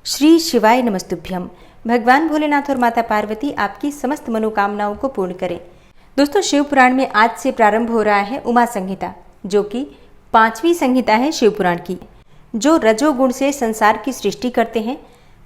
श्री शिवाय नमस्तुभ्यम। भगवान भोलेनाथ और माता पार्वती आपकी समस्त मनोकामनाओं को पूर्ण करें। दोस्तों, शिव पुराण में आज से प्रारंभ हो रहा है उमा संहिता, जो कि 5वीं संहिता है शिव पुराण की, जो रजोगुण से संसार की सृष्टि करते हैं,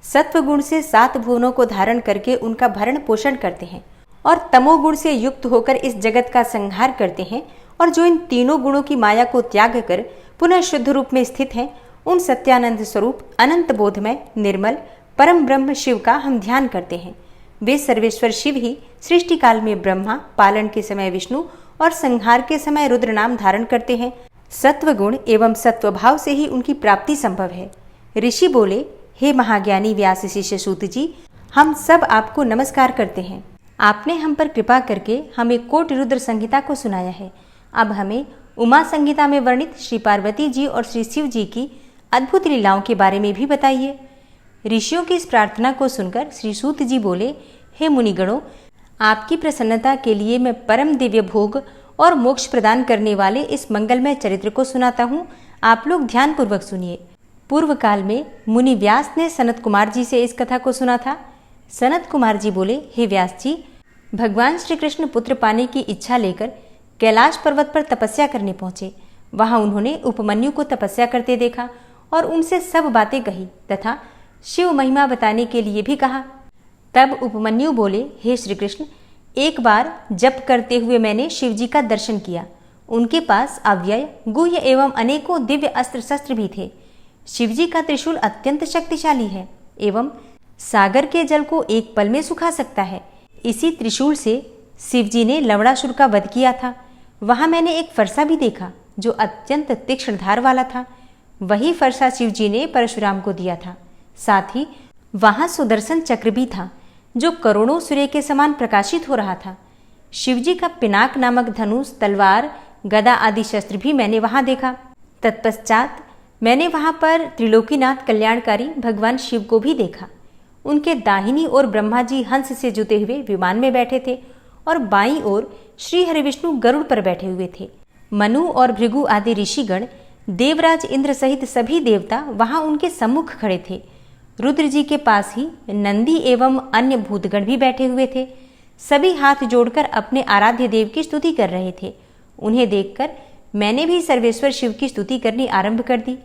सत्व गुण से 7 भुवनों को धारण करके उनका भरण पोषण करते हैं और तमोगुण से युक्त होकर इस जगत का संहार करते हैं, और जो इन तीनों गुणों की माया को त्याग कर पुनः शुद्ध रूप में स्थित हैं, उन सत्यानंद स्वरूप अनंत बोधमय निर्मल परम ब्रह्म शिव का हम ध्यान करते हैं। वे सर्वेश्वर शिव ही सृष्टि काल में ब्रह्मा, पालन के समय विष्णु और संहार के समय रुद्र नाम धारण करते हैं। सत्व गुण एवं सत्व भाव से ही उनकी प्राप्ति संभव है। ऋषि बोले, हे महाज्ञानी व्यास शिष्य सूत जी, हम सब आपको नमस्कार करते हैं। आपने हम पर कृपा करके हमें कोटि रुद्र संहिता को सुनाया है। अब हमें उमा संहिता में वर्णित श्री पार्वती जी और श्री शिव जी की अद्भुत लीलाओं के बारे में भी बताइए। ऋषियों की इस प्रार्थना को सुनकर श्री सूत जी बोले, हे मुनिगणों, आपकी प्रसन्नता के लिए मैं परम दिव्य भोग और मोक्ष प्रदान करने वाले इस मंगलमय चरित्र को सुनाता हूँ। आप लोग ध्यान पूर्वक सुनिए। पूर्व काल में मुनि व्यास ने सनत कुमार जी से इस कथा को सुना था। सनत कुमार जी बोले, हे व्यास जी, भगवान श्री कृष्ण पुत्र पाने की इच्छा लेकर कैलाश पर्वत पर तपस्या करने पहुंचे। वहां उन्होंने उपमन्यु को तपस्या करते देखा और उनसे सब बातें कही तथा शिव महिमा बताने के लिए भी कहा। तब उपमन्यु बोले, हे श्री कृष्ण, एक बार जप करते हुए मैंने शिव जी का दर्शन किया। उनके पास अव्यय, गुह्य एवं अनेकों दिव्य अस्त्र शस्त्र भी थे। शिव जी का त्रिशूल अत्यंत शक्तिशाली है एवं सागर के जल को एक पल में सुखा सकता है। इसी त्रिशूल से शिव जी ने लवणासुर का वध किया था। वहां मैंने एक फरसा भी देखा जो अत्यंत तीक्ष्ण धार वाला था। वही फरसा शिव जी ने परशुराम को दिया था। साथ ही वहां सुदर्शन चक्र भी था जो करोड़ों सूर्य के समान प्रकाशित हो रहा था। शिव जी का पिनाक नामक धनुष, तलवार, गदा आदि शस्त्र भी मैंने वहां देखा। तत्पश्चात मैंने वहां पर त्रिलोकीनाथ कल्याणकारी भगवान शिव को भी देखा। उनके दाहिनी ओर ब्रह्मा जी हंस से जुते हुए विमान में बैठे थे और बाईं ओर श्री हरि विष्णु गरुड़ पर बैठे हुए थे। मनु और भृगु आदि ऋषिगण, देवराज इंद्र सहित सभी देवता वहां उनके सम्मुख खड़े थे। रुद्र जी के पास ही नंदी एवं अन्य भूतगण भी बैठे हुए थे। सभी हाथ जोड़कर अपने आराध्य देव की स्तुति कर रहे थे। उन्हें देखकर मैंने भी सर्वेश्वर शिव की स्तुति करनी आरंभ कर दी।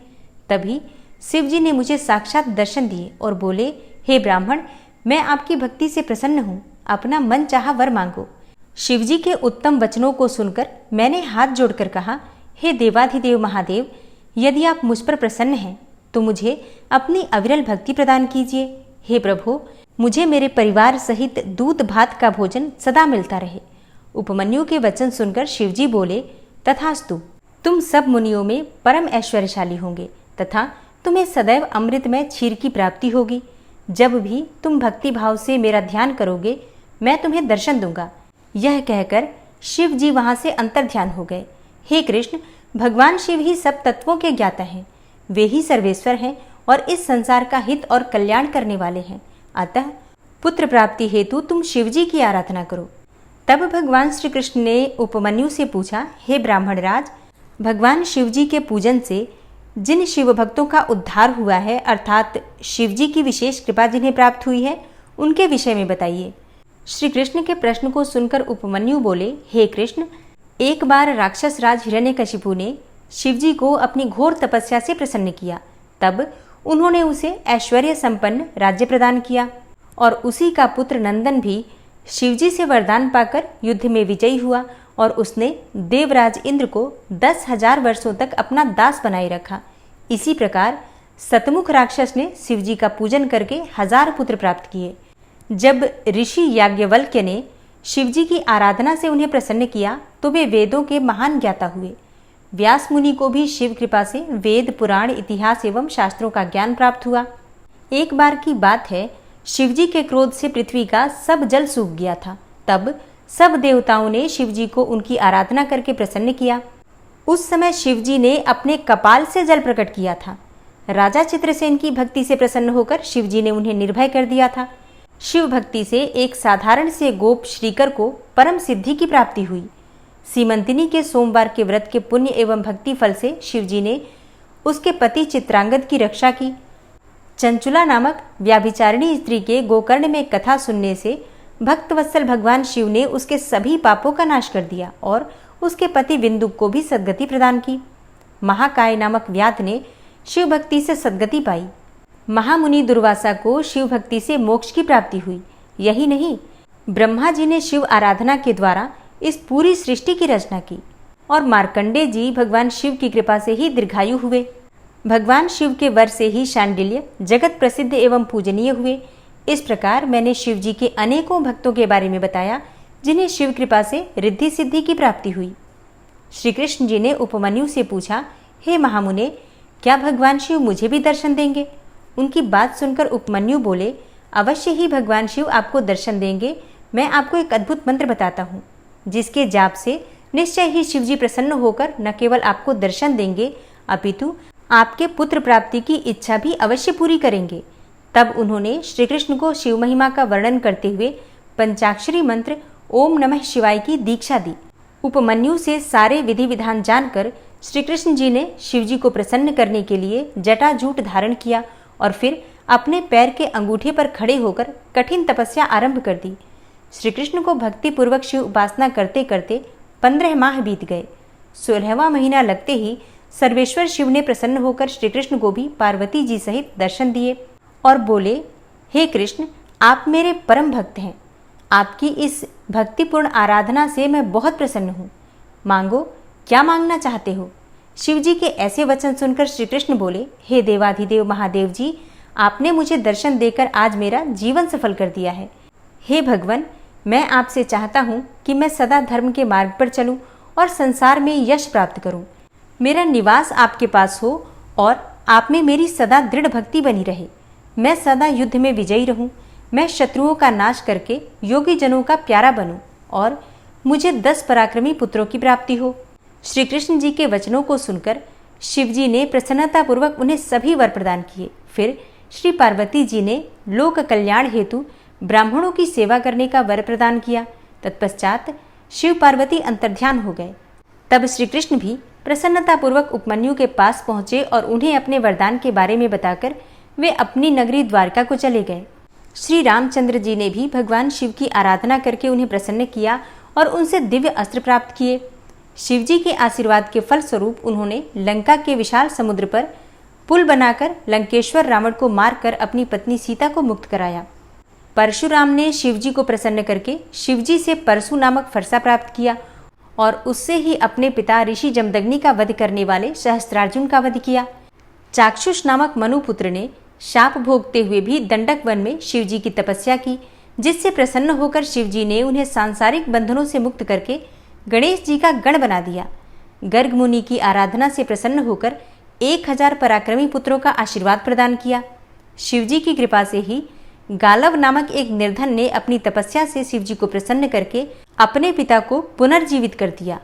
तभी शिव जी ने मुझे साक्षात दर्शन दिए और बोले, हे ब्राह्मण, मैं आपकी भक्ति से प्रसन्न हूँ, अपना मन चाहा वर मांगो। शिव जी के उत्तम वचनों को सुनकर मैंने हाथ जोड़कर कहा, हे देवाधिदेव महादेव, यदि आप मुझ पर प्रसन्न हैं तो मुझे अपनी अविरल भक्ति प्रदान कीजिए। हे प्रभु, मुझे मेरे परिवार सहित दूध भात का भोजन सदा मिलता रहे। उपमन्यु के वचन सुनकर शिव जी बोले, तथास्तु, तुम सब मुनियों में परम ऐश्वर्यशाली होंगे तथा तुम्हें सदैव अमृतमय क्षीर की प्राप्ति होगी। जब भी तुम भक्ति भाव से मेरा ध्यान करोगे, मैं तुम्हें दर्शन दूंगा। यह कहकर शिव जी वहां से अंतर्ध्यान हो गए। हे कृष्ण, भगवान शिव ही सब तत्वों के ज्ञाता हैं। वे ही सर्वेश्वर हैं और इस संसार का हित और कल्याण करने वाले हैं। अतः पुत्र प्राप्ति हेतु तुम शिव जी की आराधना करो। तब भगवान श्री कृष्ण ने उपमन्यु से पूछा, हे ब्राह्मण राज, भगवान शिव जी के पूजन से जिन शिव भक्तों का उद्धार हुआ है, अर्थात शिव जी की विशेष कृपा जिन्हें प्राप्त हुई है, उनके विषय में बताइए। श्री कृष्ण के प्रश्न को सुनकर उपमन्यु बोले, हे कृष्ण, एक बार राक्षस राज हिरण्यकशिपु ने शिव जी को अपनी घोर तपस्या से प्रसन्न किया। तब उन्होंने उसे ऐश्वर्य संपन्न राज्य प्रदान किया और उसी का पुत्र नंदन भी शिव जी से वरदान पाकर युद्ध में विजयी हुआ और उसने देवराज इंद्र को 10,000 वर्षों तक अपना दास बनाए रखा। इसी प्रकार सतमुख राक्षस ने शिव जी का पूजन करके 1000 पुत्र प्राप्त किए। जब ऋषि याज्ञवल्क्य ने शिव जी की आराधना से उन्हें प्रसन्न किया तो वे वेदों के महान ज्ञाता हुए। व्यास मुनि को भी शिव कृपा से वेद, पुराण, इतिहास एवं शास्त्रों का ज्ञान प्राप्त हुआ। एक बार की बात है, शिव जी के क्रोध से पृथ्वी का सब जल सूख गया था। तब सब देवताओं ने शिव जी को उनकी आराधना करके प्रसन्न किया। उस समय शिव जी ने अपने कपाल से जल प्रकट किया था। राजा चित्रसेन की भक्ति से प्रसन्न होकर शिव जी ने उन्हें निर्भय कर दिया था। शिव भक्ति से एक साधारण से गोप श्रीकर को परम सिद्धि की प्राप्ति हुई। सीमंतिनी के सोमवार के व्रत के पुण्य एवं भक्ति फल से शिव जी ने उसके पति चित्रांगद की रक्षा की। चंचुला नामक व्याभिचारिणी स्त्री के गोकर्ण में कथा सुनने से भक्तवत्सल भगवान शिव ने उसके सभी पापों का नाश कर दिया और उसके पति विंदुक को भी सद्गति प्रदान की। महाकाय नामक व्याध ने शिव भक्ति से सद्गति पाई। महामुनि दुर्वासा को शिव भक्ति से मोक्ष की प्राप्ति हुई। यही नहीं, ब्रह्मा जी ने शिव आराधना के द्वारा इस पूरी सृष्टि की रचना की और मार्कंडेय जी भगवान शिव की कृपा से ही दीर्घायु हुए। भगवान शिव के वर से ही शांडिल्य जगत प्रसिद्ध एवं पूजनीय हुए। इस प्रकार मैंने शिव जी के अनेकों भक्तों के बारे में बताया जिन्हें शिव कृपा से रिद्धि सिद्धि की प्राप्ति हुई। श्री कृष्ण जी ने उपमन्यु से पूछा, हे महामुने, क्या भगवान शिव मुझे भी दर्शन देंगे? उनकी बात सुनकर उपमन्यु बोले, अवश्य ही भगवान शिव आपको दर्शन देंगे। मैं आपको एक अद्भुत मंत्र बताता हूँ, जिसके जाप से निश्चय ही शिव जी प्रसन्न होकर न केवल आपको दर्शन देंगे अपितु आपके पुत्र प्राप्ति की इच्छा भी अवश्य पूरी करेंगे। तब उन्होंने श्री कृष्ण को शिव महिमा का वर्णन करते हुए पंचाक्षरी मंत्र ओम नमः शिवाय की दीक्षा दी। उपमन्यु से सारे विधि विधान जानकर श्री कृष्ण जी ने शिव जी को प्रसन्न करने के लिए जटाजूट धारण किया और फिर अपने पैर के अंगूठे पर खड़े होकर कठिन तपस्या आरंभ कर दी। श्री कृष्ण को भक्ति पूर्वक शिव उपासना करते करते 15 माह बीत गए। 16वां महीना लगते ही सर्वेश्वर शिव ने प्रसन्न होकर श्री कृष्ण को भी पार्वती जी सहित दर्शन दिए और बोले, हे कृष्ण, आप मेरे परम भक्त हैं। आपकी इस भक्तिपूर्ण आराधना से मैं बहुत प्रसन्न हूँ। मांगो, क्या मांगना चाहते हो? शिव जी के ऐसे वचन सुनकर श्री कृष्ण बोले, हे देवाधिदेव महादेव जी, आपने मुझे दर्शन देकर आज मेरा जीवन सफल कर दिया है। हे भगवान, मैं आपसे चाहता हूँ कि मैं सदा धर्म के मार्ग पर चलूँ और संसार में यश प्राप्त करूँ। मेरा निवास आपके पास हो और आप में मेरी सदा दृढ़ भक्ति बनी रहे। मैं सदा युद्ध में विजयी रहूं। मैं शत्रुओं का नाश करके योगी जनों का प्यारा बनूं और मुझे 10 पराक्रमी पुत्रों की प्राप्ति हो। श्री कृष्ण जी के वचनों को सुनकर शिव जी ने प्रसन्नतापूर्वक उन्हें सभी वर प्रदान किए। फिर श्री पार्वती जी ने लोक कल्याण हेतु ब्राह्मणों की सेवा करने का वर प्रदान किया। तत्पश्चात शिव पार्वती अंतर्ध्यान हो गए। तब श्री कृष्ण भी प्रसन्नतापूर्वक उपमन्यु के पास पहुंचे और उन्हें अपने वरदान के बारे में बताकर वे अपनी नगरी द्वारका को चले गए। श्री रामचंद्र जी ने भी भगवान शिव की आराधना करके उन्हें प्रसन्न किया और उनसे दिव्य अस्त्र प्राप्त किए। शिव जी के आशीर्वाद के फलस्वरूप उन्होंने लंका के विशाल समुद्र पर पुल बनाकर लंकेश्वर रावण को मारकर अपनी पत्नी सीता को मुक्त कराया। परशुराम ने शिव जी को प्रसन्न करके शिव जी से परशु नामक फरसा प्राप्त किया और उससे ही अपने पिता ऋषि जमदग्नि का वध करने वाले सहस्त्रार्जुन का वध किया। चाक्षुष नामक मनुपुत्र ने शाप भोगते हुए भी दंडक वन में शिव जी की तपस्या की, जिससे प्रसन्न होकर शिव जी ने उन्हें सांसारिक बंधनों से मुक्त करके गणेश जी का गण बना दिया। गर्ग मुनि की आराधना से प्रसन्न होकर 1000 पराक्रमी पुत्रों का आशीर्वाद प्रदान किया। शिव जी की कृपा से ही गालव नामक एक निर्धन ने अपनी तपस्या से शिव जी को प्रसन्न करके अपने पिता को पुनर्जीवित कर दिया।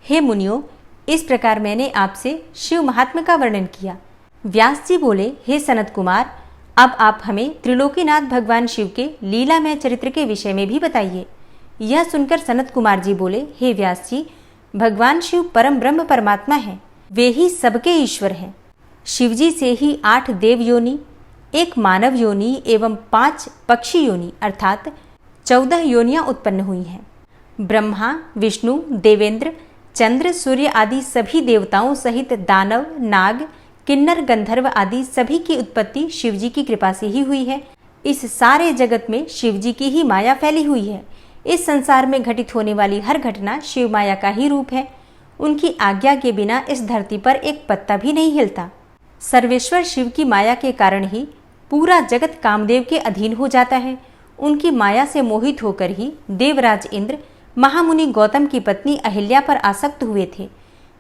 हे मुनियों, इस प्रकार मैंने आपसे शिव महात्म्य का वर्णन किया। व्यास जी बोले, हे सनत कुमार, अब आप हमें त्रिलोकीनाथ भगवान शिव के लीलामय चरित्र के विषय में भी बताइए। यह सुनकर सनत कुमार जी बोले, हे व्यास जी, भगवान शिव परम ब्रह्म परमात्मा है। वे ही सबके ईश्वर हैं। शिव जी से ही 8 देव योनि, 1 मानव योनि एवं 5 पक्षी योनि अर्थात 14 योनियां उत्पन्न हुई हैं। ब्रह्मा, विष्णु, देवेंद्र, चंद्र, सूर्य आदि सभी देवताओं सहित दानव, नाग, किन्नर, गंधर्व आदि सभी की उत्पत्ति शिव जी की कृपा से ही हुई है। इस सारे जगत में शिव जी की ही माया फैली हुई है। इस संसार में घटित होने वाली हर घटना शिव माया का ही रूप है। उनकी आज्ञा के बिना इस धरती पर एक पत्ता भी नहीं हिलता। सर्वेश्वर शिव की माया के कारण ही पूरा जगत कामदेव के अधीन हो जाता है। उनकी माया से मोहित होकर ही देवराज इंद्र महामुनि गौतम की पत्नी अहिल्या पर आसक्त हुए थे,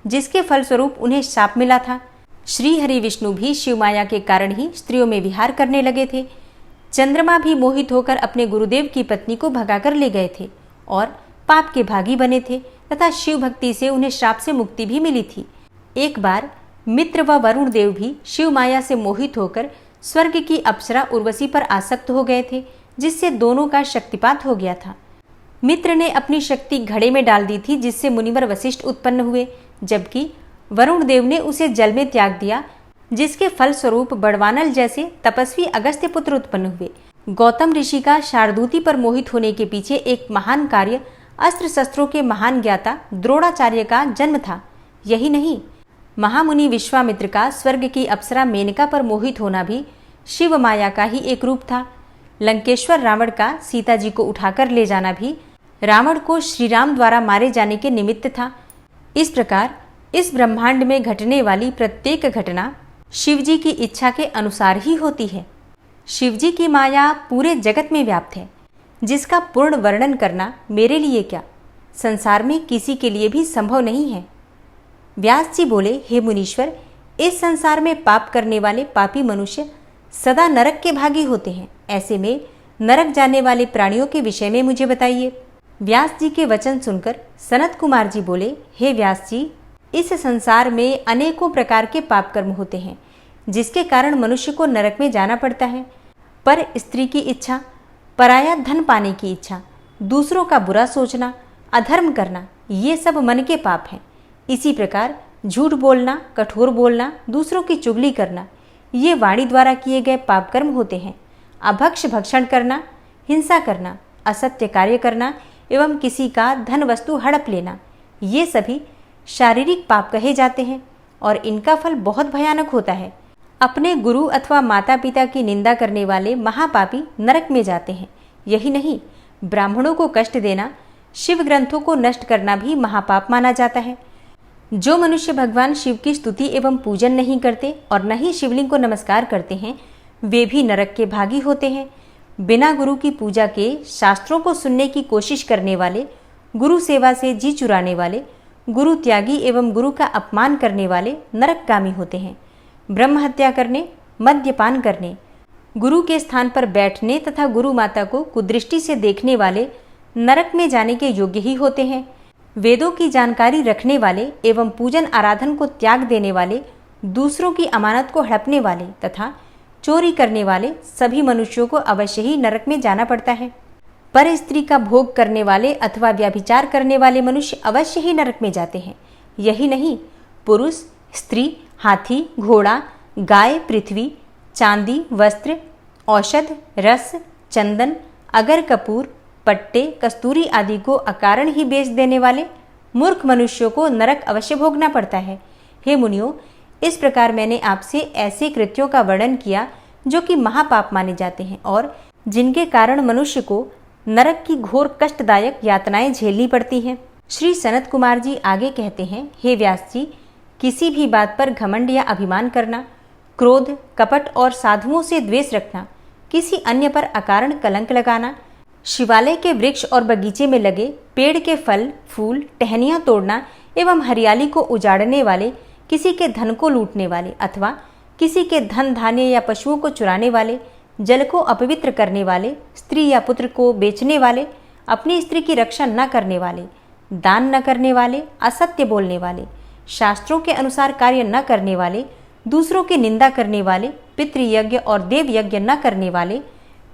जिसके फलस्वरूप उन्हें शाप मिला था। श्री हरि विष्णु भी शिव माया के कारण ही स्त्रियों में विहार करने लगे थे। चंद्रमा भी मोहित होकर अपने गुरुदेव की पत्नी को भगाकर ले गए थे और पाप के भागी बने थे तथा शिव भक्ति से उन्हें श्राप से मुक्ति भी मिली थी। एक बार मित्र व वरुण देव भी शिव माया से मोहित होकर स्वर्ग की अप्सरा उर्वशी पर आसक्त हो गए थे, जिससे दोनों का शक्तिपात हो गया था। मित्र ने अपनी शक्ति घड़े में डाल दी थी, जिससे मुनिवर वशिष्ठ उत्पन्न हुए, जबकि वरुण देव ने उसे जल में त्याग दिया। जिसके फलस्वरूप बड़वानल जैसे तपस्वी अगस्त्य पुत्र उत्पन्न हुए। गौतम ऋषि का शार्दूती पर मोहित होने के पीछे एक महान कार्य अस्त्र शस्त्रों के महान ज्ञाता द्रोणाचार्य का जन्म था। यही नहीं, महामुनि विश्वामित्र का स्वर्ग की अप्सरा मेनका पर मोहित होना भी शिव माया का ही एक रूप था। लंकेश्वर रावण का सीता जी को उठाकर ले जाना भी रावण को श्री राम द्वारा मारे जाने के निमित्त था। इस प्रकार इस ब्रह्मांड में घटने वाली प्रत्येक घटना शिवजी की इच्छा के अनुसार ही होती है। शिवजी की माया पूरे जगत में व्याप्त है, जिसका पूर्ण वर्णन करना मेरे लिए क्या, संसार में किसी के लिए भी संभव नहीं है। व्यास जी बोले, हे मुनीश्वर, इस संसार में पाप करने वाले पापी मनुष्य सदा नरक के भागी होते हैं। ऐसे में नरक जाने वाले प्राणियों के विषय में मुझे बताइए। व्यास जी के वचन सुनकर सनत कुमार जी बोले, हे व्यास जी, इस संसार में अनेकों प्रकार के पाप कर्म होते हैं, जिसके कारण मनुष्य को नरक में जाना पड़ता है। पर स्त्री की इच्छा, पराया धन पाने की इच्छा, दूसरों का बुरा सोचना, अधर्म करना, ये सब मन के पाप हैं। इसी प्रकार झूठ बोलना, कठोर बोलना, दूसरों की चुगली करना, ये वाणी द्वारा किए गए पाप कर्म होते हैं। अभक्ष भक्षण करना, हिंसा करना, असत्य कार्य करना एवं किसी का धन वस्तु हड़प लेना, ये सभी शारीरिक पाप कहे जाते हैं और इनका फल बहुत भयानक होता है। अपने गुरु अथवा माता पिता की निंदा करने वाले महापापी नरक में जाते हैं। यही नहीं, ब्राह्मणों को कष्ट देना, शिव ग्रंथों को नष्ट करना भी महापाप माना जाता है। जो मनुष्य भगवान शिव की स्तुति एवं पूजन नहीं करते और न ही शिवलिंग को नमस्कार करते हैं, वे भी नरक के भागी होते हैं। बिना गुरु की पूजा के शास्त्रों को सुनने की कोशिश करने वाले, गुरु सेवा से जी चुराने वाले, गुरु त्यागी एवं गुरु का अपमान करने वाले नरकगामी होते हैं। ब्रह्म हत्या करने, मद्यपान करने, गुरु के स्थान पर बैठने तथा गुरु माता को कुदृष्टि से देखने वाले नरक में जाने के योग्य ही होते हैं। वेदों की जानकारी रखने वाले एवं पूजन आराधन को त्याग देने वाले, दूसरों की अमानत को हड़पने वाले तथा चोरी करने वाले सभी मनुष्यों को अवश्य ही नरक में जाना पड़ता है। पर स्त्री का भोग करने वाले अथवा व्यभिचार करने वाले मनुष्य अवश्य ही नरक में जाते हैं। यही नहीं, पुरुष, स्त्री, हाथी, घोड़ा, गाय, पृथ्वी, चांदी, वस्त्र, औषध, रस, चंदन, अगर कपूर, पट्टे, कस्तूरी आदि को अकारण ही बेच देने वाले मूर्ख मनुष्यों को नरक अवश्य भोगना पड़ता है। हे मुनियों, इस प्रकार मैंने आपसे ऐसे कृत्यों का वर्णन किया जो कि महापाप माने जाते हैं और जिनके कारण मनुष्य को नरक की घोर कष्टदायक यातनाएं झेलनी पड़ती हैं। श्री सनत कुमार जी आगे कहते हैं, हे व्यास जी, किसी भी बात पर घमंड या अभिमान करना, क्रोध, कपट और साधुओं से द्वेष रखना, किसी अन्य पर अकारण कलंक लगाना, शिवालय के वृक्ष और बगीचे में लगे पेड़ के फल, फूल, टहनियां तोड़ना एवं हरियाली को उजाड़ने वाले, किसी के धन को लूटने वाले अथवा किसी के धन धान्य या पशुओं को चुराने वाले, जल को अपवित्र करने वाले, स्त्री या पुत्र को बेचने वाले, अपनी स्त्री की रक्षा न करने वाले, दान न करने वाले, असत्य बोलने वाले, शास्त्रों के अनुसार कार्य न करने वाले, दूसरों की निंदा करने वाले, पितृयज्ञ और देव यज्ञ न करने वाले,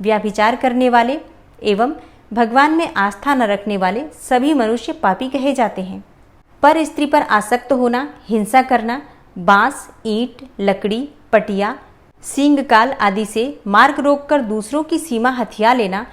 व्यभिचार करने वाले एवं भगवान में आस्था न रखने वाले सभी मनुष्य पापी कहे जाते हैं। पर स्त्री पर आसक्त होना, हिंसा करना, बांस, ईंट, लकड़ी, पटिया, सींगकाल आदि से मार्ग रोककर दूसरों की सीमा हथिया लेना,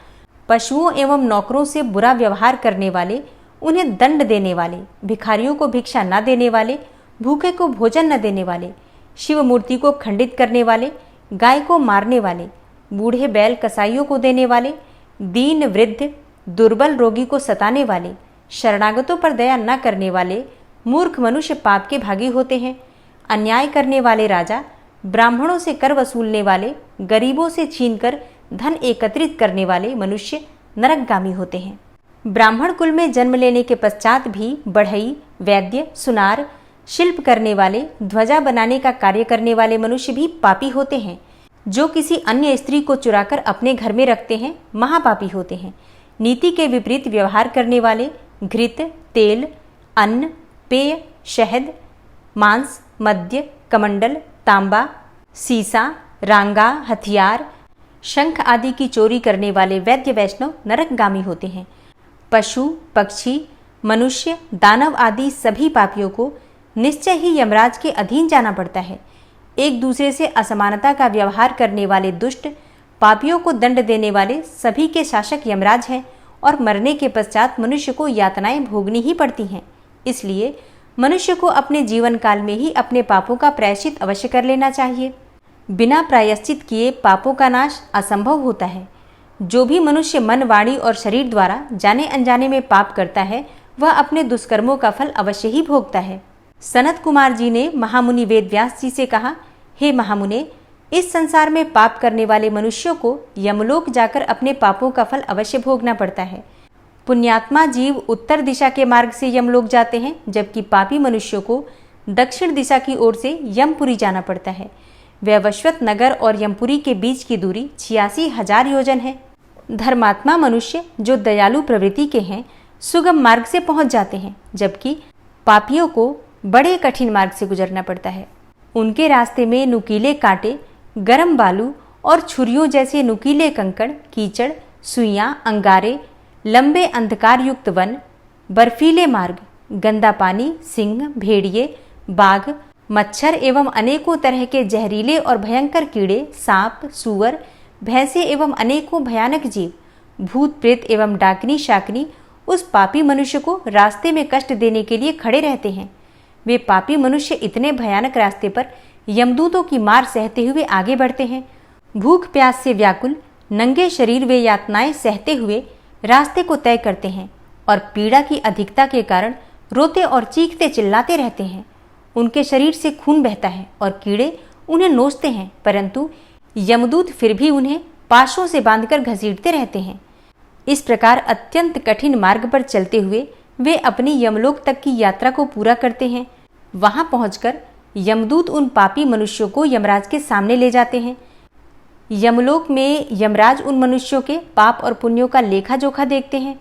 पशुओं एवं नौकरों से बुरा व्यवहार करने वाले, उन्हें दंड देने वाले, भिखारियों को भिक्षा न देने वाले, भूखे को भोजन न देने वाले, शिव मूर्ति को खंडित करने वाले, गाय को मारने वाले, बूढ़े बैल कसाईयों को देने वाले, दीन वृद्ध दुर्बल रोगी को सताने वाले, शरणागतों पर दया न करने वाले मूर्ख मनुष्य पाप के भागी होते हैं। अन्याय करने वाले राजा, ब्राह्मणों से कर वसूलने वाले, गरीबों से छीनकर धन एकत्रित करने वाले मनुष्य नरकगामी होते हैं। ब्राह्मण कुल में जन्म लेने के पश्चात भी बढ़ई, वैद्य, सुनार, शिल्प करने वाले, ध्वजा बनाने का कार्य करने वाले मनुष्य भी पापी होते हैं। जो किसी अन्य स्त्री को चुराकर अपने घर में रखते हैं, महापापी होते हैं। नीति के विपरीत व्यवहार करने वाले, घृत, तेल, अन्न, पेय, शहद, मांस, मद्य, कमंडल, तांबा, सीसा, रांगा, हथियार, शंख आदि की चोरी करने वाले वैद्य वैष्णव नरकगामी होते हैं। पशु, पक्षी, मनुष्य, दानव आदि सभी पापियों को निश्चय ही यमराज के अधीन जाना पड़ता है। एक दूसरे से असमानता का व्यवहार करने वाले दुष्ट पापियों को दंड देने वाले सभी के शासक यमराज हैं और मरने के पश्चात मनुष्य को यातनाएं भोगनी ही पड़ती हैं। इसलिए मनुष्य को अपने जीवन काल में ही अपने पापों का प्रायश्चित अवश्य कर लेना चाहिए। बिना प्रायश्चित किए पापों का नाश असंभव होता है। जो भी मनुष्य मन, वाणी और शरीर द्वारा जाने अनजाने में पाप करता है वह अपने दुष्कर्मों का फल अवश्य ही भोगता है। सनत कुमार जी ने महामुनि वेद व्यास जी से कहा, हे महामुने, इस संसार में पाप करने वाले मनुष्यों को यमलोक जाकर अपने पापों का फल अवश्य भोगना पड़ता है। पुण्यात्मा जीव उत्तर दिशा के मार्ग से यमलोक जाते हैं, जबकि पापी मनुष्यों को दक्षिण दिशा की ओर से यमपुरी जाना पड़ता है। वैवस्वत नगर और यमपुरी के बीच की दूरी 86,000 योजन है। धर्मात्मा मनुष्य जो दयालु प्रवृत्ति के हैं सुगम मार्ग से पहुंच जाते हैं, जबकि पापियों को बड़े कठिन मार्ग से गुजरना पड़ता है। उनके रास्ते में नुकीले कांटे, गरम बालू और छुरियों जैसे नुकीले कंकड़, कीचड़, सुइयां, अंगारे, लंबे अंधकार युक्त वन, बर्फीले मार्ग, गंदा पानी, सिंह, भेड़िए, बाघ, मच्छर एवं अनेकों तरह के जहरीले और भयंकर कीड़े, सांप, सूअर, भैंसे एवं अनेकों भयानक जीव, भूत प्रेत एवं डाकनी शाकनी उस पापी मनुष्य को रास्ते में कष्ट देने के लिए खड़े रहते हैं। वे पापी मनुष्य इतने भयानक रास्ते पर यमदूतों की मार सहते हुए आगे बढ़ते हैं। भूख प्यास से व्याकुल नंगे शरीर वे यातनाएं सहते हुए रास्ते को तय करते हैं और पीड़ा की अधिकता के कारण रोते और चीखते चिल्लाते रहते हैं। उनके शरीर से खून बहता है और कीड़े उन्हें नोचते हैं, परंतु यमदूत फिर भी उन्हें पाशों से बांधकर घसीटते रहते हैं। इस प्रकार अत्यंत कठिन मार्ग पर चलते हुए वे अपनी यमलोक तक की यात्रा को पूरा करते हैं। वहां पहुंचकर यमदूत उन पापी मनुष्यों को यमराज के सामने ले जाते हैं। यमलोक में यमराज उन मनुष्यों के पाप और पुण्यों का लेखा जोखा देखते हैं।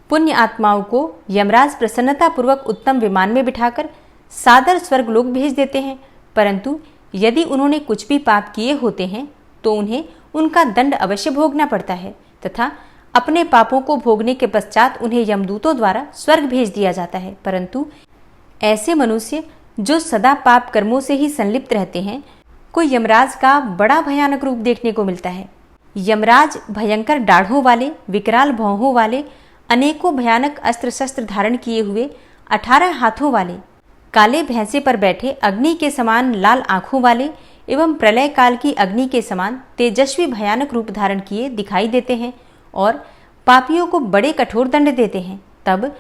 पुण्य आत्माओं को यमराज प्रसन्नतापूर्वक उत्तम विमान में बिठाकर सादर स्वर्गलोक भेज देते हैं, परंतु यदि उन्होंने कुछ भी पाप किए होते हैं तो उन्हें उनका दंड अवश्य भोगना पड़ता है तथा अपने पापों को भोगने के पश्चात उन्हें यमदूतों द्वारा स्वर्ग भेज दिया जाता है। परंतु ऐसे मनुष्य जो सदा पाप कर्मों से ही संलिप्त रहते हैं को यमराज का बड़ा भयानक रूप देखने को मिलता है। यमराज भयंकर दाढ़ों वाले, विकराल भौहों वाले, अनेकों भयानक अस्त्र शस्त्र धारण किए हुए, 18 हाथों वाले, काले भैंसे पर बैठे, अग्नि के समान लाल आंखों वाले एवं प्रलय काल की अग्नि के समान तेजस्वी भयानक रूप धारण किए दिखाई देते हैं और पापियों को बड़े कठोर दंड देते हैं। तब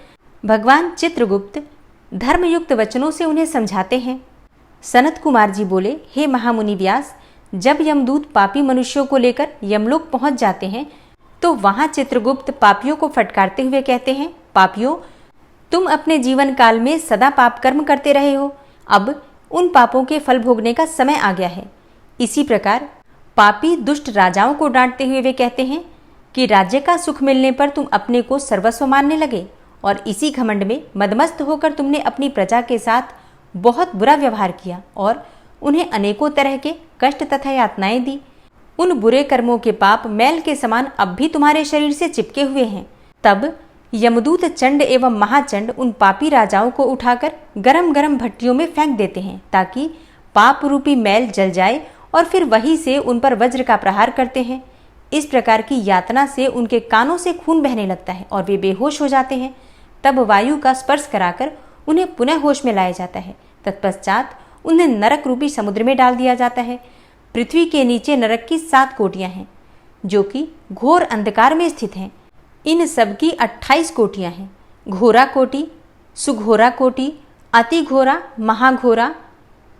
भगवान चित्रगुप्त धर्मयुक्त वचनों से उन्हें समझाते हैं। सनत कुमार जी बोले, हे महामुनि व्यास, जब यमदूत पापी मनुष्यों को लेकर यमलोक पहुंच जाते हैं तो वहां चित्रगुप्त पापियों को फटकारते हुए कहते हैं, पापियों, तुम अपने जीवन काल में सदा पाप कर्म करते रहे हो, अब उन पापों के फल भोगने का समय आ गया है। इसी प्रकार पापी दुष्ट राजाओं को डांटते हुए वे कहते हैं कि राज्य का सुख मिलने पर तुम अपने को सर्वस्व मानने लगे और इसी घमंड में मदमस्त होकर तुमने अपनी प्रजा के साथ बहुत बुरा व्यवहार किया और उन्हें अनेकों तरह के कष्ट तथा यातनाएं दी। उन बुरे कर्मों के पाप मैल के समान अब भी तुम्हारे शरीर से चिपके हुए हैं। तब यमदूत चंड एवं महाचंड उन पापी राजाओं को उठाकर गरम गरम भट्टियों में फेंक देते हैं ताकि पाप रूपी मैल जल जाए और फिर वहीं से उन पर वज्र का प्रहार करते हैं। इस प्रकार की यातना से उनके कानों से खून बहने लगता है और वे बेहोश हो जाते हैं। तब वायु का स्पर्श कराकर उन्हें पुनः होश में लाया जाता है। तत्पश्चात उन्हें नरक रूपी समुद्र में डाल दिया जाता है। पृथ्वी के नीचे नरक की 7 कोटियां हैं जो कि घोर अंधकार में स्थित हैं। इन सब की 28 कोटियां हैं। घोरा कोटि, सुघोरा कोटि, अति घोरा, महाघोरा,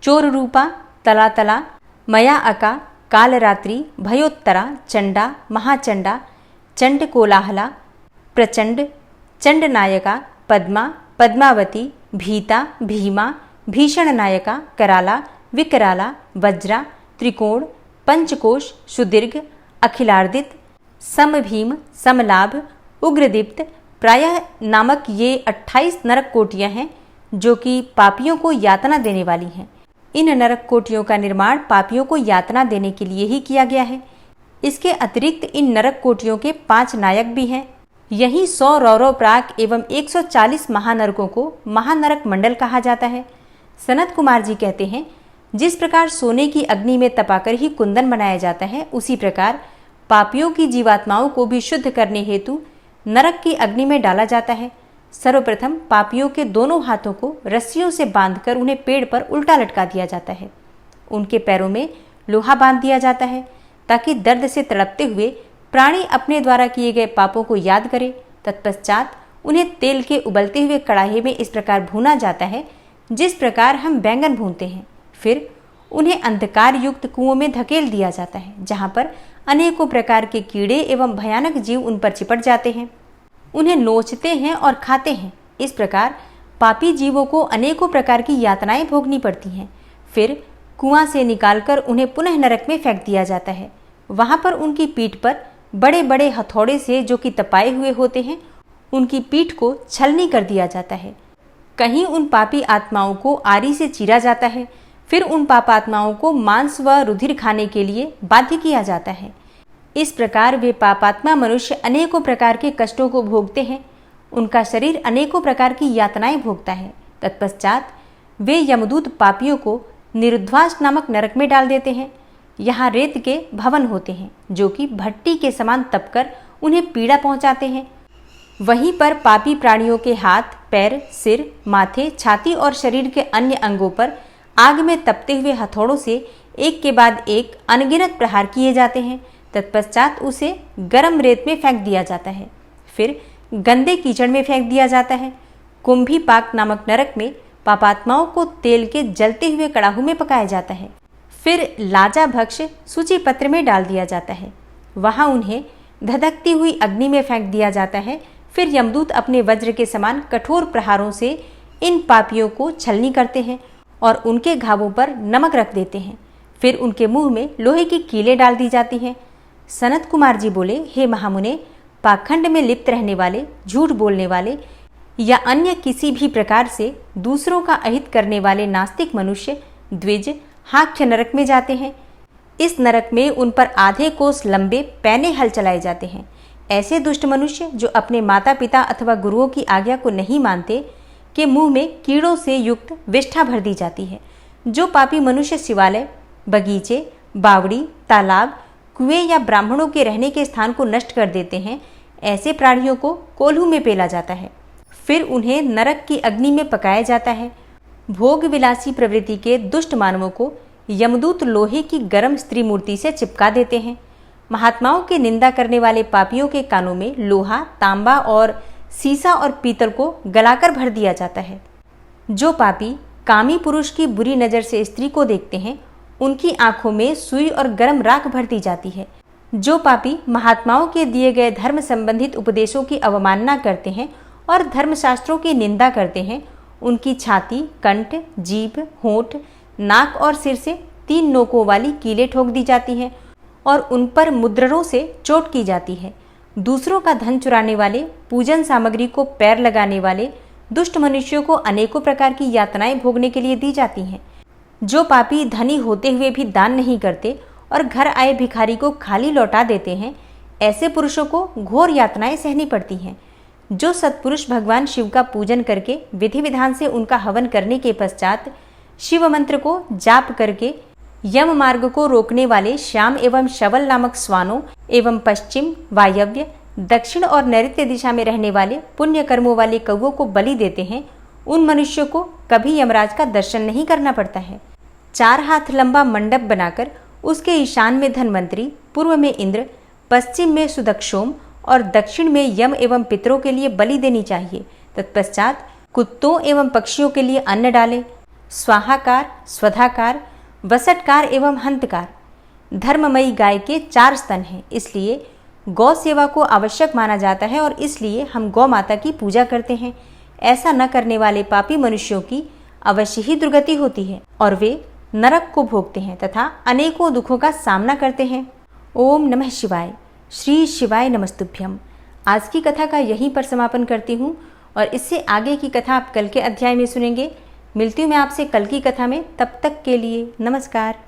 चोर रूपा, तलातला, मया अका, कालरात्रि, भयोत्तरा, चंडा, महाचंडा, चंड कोलाहला, प्रचंड, चंड नायका, पद्मा, पद्मावती, भीता, भीमा, भीषण नायका, कराला, विकराला, वज्रा, त्रिकोण, पंचकोश, सुदीर्घ, अखिलार्दित, समभीम, समलाभ, उग्रदीप्त प्रायः नामक ये 28 नरक कोटियां हैं जो कि पापियों को यातना देने वाली हैं। इन नरक कोटियों का निर्माण पापियों को यातना देने के लिए ही किया गया है। इसके अतिरिक्त इन नरक कोटियों के 5 नायक भी हैं। यही 100 रौरव प्राक एवं 140 महानरकों को महानरक मंडल कहा जाता है। सनत कुमार जी कहते हैं, जिस प्रकार सोने की अग्नि में तपाकर ही कुंदन बनाया जाता है, उसी प्रकार पापियों की जीवात्माओं को भी शुद्ध करने हेतु नरक की अग्नि में डाला जाता है। सर्वप्रथम पापियों के दोनों हाथों को रस्सियों से बांधकर उन्हें पेड़ पर उल्टा लटका दिया जाता है। उनके पैरों में लोहा बांध दिया जाता है ताकि दर्द से तड़पते हुए प्राणी अपने द्वारा किए गए पापों को याद करे। तत्पश्चात उन्हें तेल के उबलते हुए कड़ाही में इस प्रकार भूना जाता है जिस प्रकार हम बैंगन भूनते हैं। फिर उन्हें अंधकार युक्त कुओं में धकेल दिया जाता है, जहां पर अनेकों प्रकार के कीड़े एवं भयानक जीव उन पर चिपट जाते हैं, उन्हें नोचते हैं और खाते हैं। इस प्रकार पापी जीवों को अनेकों प्रकार की यातनाएं भोगनी पड़ती हैं। फिर कुआं से निकालकर उन्हें पुनः नरक में फेंक दिया जाता है। वहां पर उनकी पीठ पर बड़े बड़े हथौड़े से, जो कि तपाए हुए होते हैं, उनकी पीठ को छलनी कर दिया जाता है। कहीं उन पापी आत्माओं को आरी से चीरा जाता है। फिर उन पापात्माओं को मांस व रुधिर खाने के लिए बाध्य किया जाता है। इस प्रकार वे पापात्मा मनुष्य अनेकों प्रकार के कष्टों को भोगते हैं। उनका शरीर अनेकों प्रकार की यातनाएं भोगता है। तत्पश्चात वे यमदूत पापियों को निरुद्धास नामक नरक में डाल देते हैं। यहाँ रेत के भवन होते हैं, जो कि भट्टी के समान तपकर उन्हें पीड़ा पहुंचाते हैं। वहीं पर पापी प्राणियों के हाथ, पैर, सिर, माथे, छाती और शरीर के अन्य अंगों पर आग में तपते हुए हथौड़ों से एक के बाद एक अनगिनत प्रहार किए जाते हैं। तत्पश्चात उसे गर्म रेत में फेंक दिया जाता है। फिर गंदे कीचड़ में फेंक दिया जाता है। कुंभी पाक नामक नरक में पापात्माओं को तेल के जलते हुए कड़ाहू में पकाया जाता है। फिर लाजा भक्ष सूची पत्र में डाल दिया जाता है। वहां उन्हें धधकती हुई अग्नि में फेंक दिया जाता है। फिर यमदूत अपने वज्र के समान कठोर प्रहारों से इन पापियों को छलनी करते हैं और उनके घावों पर नमक रख देते हैं। फिर उनके मुंह में लोहे की कीलें डाल दी जाती हैं। सनत कुमार जी बोले, हे महामुने, पाखंड में लिप्त रहने वाले, झूठ बोलने वाले या अन्य किसी भी प्रकार से दूसरों का अहित करने वाले नास्तिक मनुष्य द्विज हाक्य नरक में जाते हैं। इस नरक में उन पर आधे कोस लंबे पैने हल चलाए जाते हैं। ऐसे दुष्ट मनुष्य जो अपने माता पिता अथवा गुरुओं की आज्ञा को नहीं मानते, के मुंह में कीड़ों से युक्त विष्ठा भर दी जाती है। जो पापी मनुष्य शिवालय, बगीचे, बावड़ी, तालाब, कुएं या ब्राह्मणों के रहने के स्थान को नष्ट कर देते हैं, ऐसे प्राणियों को कोल्हू में पेला जाता है। फिर उन्हें नरक की अग्नि में पकाया जाता है। भोग विलासी प्रवृत्ति के दुष्ट मानवों को यमदूत लोहे की गर्म स्त्री मूर्ति से चिपका देते हैं। महात्माओं की निंदा करने वाले पापियों के कानों में लोहा, तांबा और सीसा और पीतल को गलाकर भर दिया जाता है। जो पापी कामी पुरुष की बुरी नजर से स्त्री को देखते हैं, उनकी आंखों में सुई और गर्म राख भर दी जाती है। जो पापी महात्माओं के दिए गए धर्म संबंधित उपदेशों की अवमानना करते हैं और धर्मशास्त्रों की निंदा करते हैं, उनकी छाती, कंठ, जीभ, होंठ, नाक और सिर से 3 नोकों वाली कीलें ठोक दी जाती हैं और उन पर मुद्ररों से चोट की जाती है। दूसरों का धन चुराने वाले, पूजन सामग्री को पैर लगाने वाले दुष्ट मनुष्यों को अनेकों प्रकार की यातनाएं भोगने के लिए दी जाती हैं। जो पापी धनी होते हुए भी दान नहीं करते और घर आए भिखारी को खाली लौटा देते हैं, ऐसे पुरुषों को घोर यातनाएं सहनी पड़ती हैं। जो सत्पुरुष भगवान शिव का पूजन करके विधि विधान से उनका हवन करने के पश्चात शिव मंत्र को जाप करके यम मार्ग को रोकने वाले श्याम एवं शवल नामक स्वानों एवं पश्चिम, वायव्य, दक्षिण और नैऋत्य दिशा में रहने वाले पुण्य कर्मों वाले कौवों को बलि देते हैं, उन मनुष्यों को कभी यमराज का दर्शन नहीं करना पड़ता है। 4 हाथ लंबा मंडप बनाकर उसके ईशान में धन्वंतरी, पूर्व में इंद्र, पश्चिम में सुदक्षोम और दक्षिण में यम एवं पितरों के लिए बलि देनी चाहिए। तत्पश्चात कुत्तों एवं पक्षियों के लिए अन्न डालें। स्वाहाकार, स्वधाकार, वसटकार एवं हंतकार। धर्ममयी गाय के 4 स्तन हैं, इसलिए गौ सेवा को आवश्यक माना जाता है और इसलिए हम गौ माता की पूजा करते हैं। ऐसा न करने वाले पापी मनुष्यों की अवश्य ही दुर्गति होती है और वे नरक को भोगते हैं तथा अनेकों दुखों का सामना करते हैं। ओम नमः शिवाय। श्री शिवाय नमस्तुभ्यम। आज की कथा का यहीं पर समापन करती हूँ और इससे आगे की कथा आप कल के अध्याय में सुनेंगे। मिलती हूँ मैं आपसे कल की कथा में, तब तक के लिए नमस्कार।